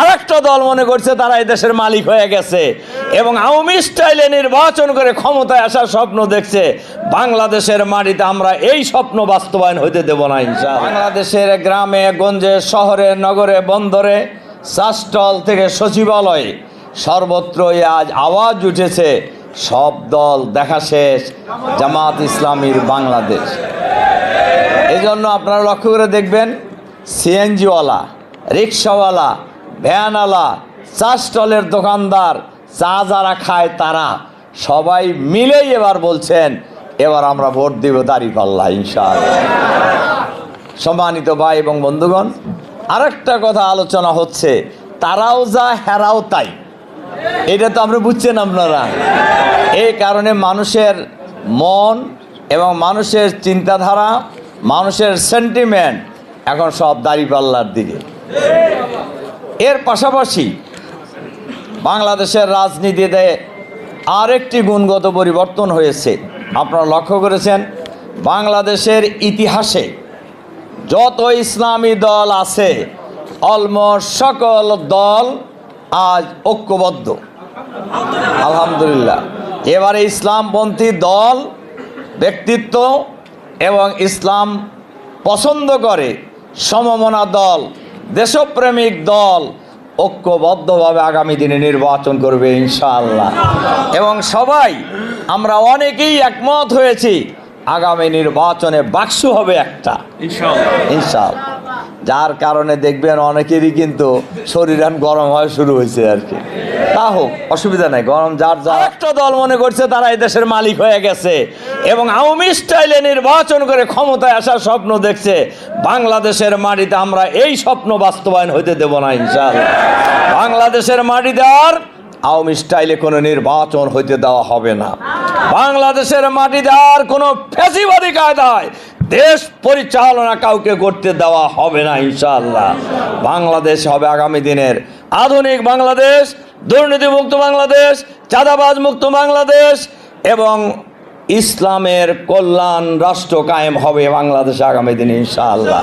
আরেকটা দল মনে করছে তারা এই দেশের মালিক হয়ে গেছে এবং আওয়ামী স্টাইলে নির্বাচন করে ক্ষমতায় আসার স্বপ্ন দেখছে। বাংলাদেশের মাটিতে আমরা এই স্বপ্ন বাস্তবায়ন হইতে দেব না ইনশাআল্লাহ। বাংলাদেশের গ্রামে গঞ্জে শহরে নগরে বন্দরে চাষটল থেকে সচিবালয়ে সর্বত্রই আজ আওয়াজ উঠেছে, সব দল দেখা শেষ, জামাত ইসলামীর বাংলাদেশ। এজন্য আপনারা লক্ষ্য করে দেখবেন, সিএনজিওয়ালা, রিক্সাওয়ালা, ভ্যানওয়ালা, চা স্টলের দোকানদার, চা যারা খায় তারা সবাই মিলেই এবার বলছেন এবার আমরা ভোট দিব দাঁড়িপাল্লা ইনশাআল্লাহ। সম্মানিত ভাই এবং বন্ধুগণ, আরেকটা কথা আলোচনা হচ্ছে, তারাও যা হেরাও তাই। এটা তো আমরা বুঝছেন আপনারা। এই কারণে মানুষের মন এবং মানুষের চিন্তাধারা, মানুষের সেন্টিমেন্ট এখন সব দাঁড়িপাল্লার দিকে। এর পাশাপাশি বাংলাদেশের রাজনীতিতে আরেকটি গুণগত পরিবর্তন হয়েছে। আপনারা লক্ষ্য করেছেন, বাংলাদেশের ইতিহাসে যত ইসলামী দল আছে অলমোস্ট সকল দল আজ ঐক্যবদ্ধ আলহামদুলিল্লাহ। এবারে ইসলামপন্থী দল, ব্যক্তিত্ব এবং ইসলাম পছন্দ করে সমমনা দল, দেশপ্রেমিক দল ঐক্যবদ্ধভাবে আগামী দিনে নির্বাচন করবে ইনশাআল্লাহ। এবং সবাই আমরা অনেকেই একমত হয়েছি আগামী নির্বাচনে বাক্স হবে একটা ইনশাআল্লাহ। যার কারণে দেখবেন অনেকেরই কিন্তু শরীর গরম হওয়া শুরু হয়েছে আর কি। তা হোক, অসুবিধা নাই, গরম যার যা। একটা দল মনে করছে তারা এই দেশের মালিক হয়ে গেছে এবং আওয়ামী স্টাইলে নির্বাচন করে ক্ষমতায় আসার স্বপ্ন দেখছে। বাংলাদেশের মাটিতে আমরা এই স্বপ্ন বাস্তবায়ন হইতে দেব না ইনশাআল্লাহ। বাংলাদেশের মাটিতে আর আওয়ামী স্টাইলে কোনো নির্বাচন হইতে দেওয়া হবে না। বাংলাদেশের মাটিতে আর কোনো ফ্যাসিবাদী কায়দায় দেশ পরিচালনা কাউকে করতে দেওয়া হবে না ইনশাআল্লাহ। বাংলাদেশ হবে আগামী দিনের আধুনিক বাংলাদেশ, দুর্নীতিমুক্ত বাংলাদেশ, চাঁদাবাজ মুক্ত বাংলাদেশ এবং ইসলামের কল্যাণ রাষ্ট্র কায়েম হবে বাংলাদেশে আগামী দিনে ইনশাআল্লাহ।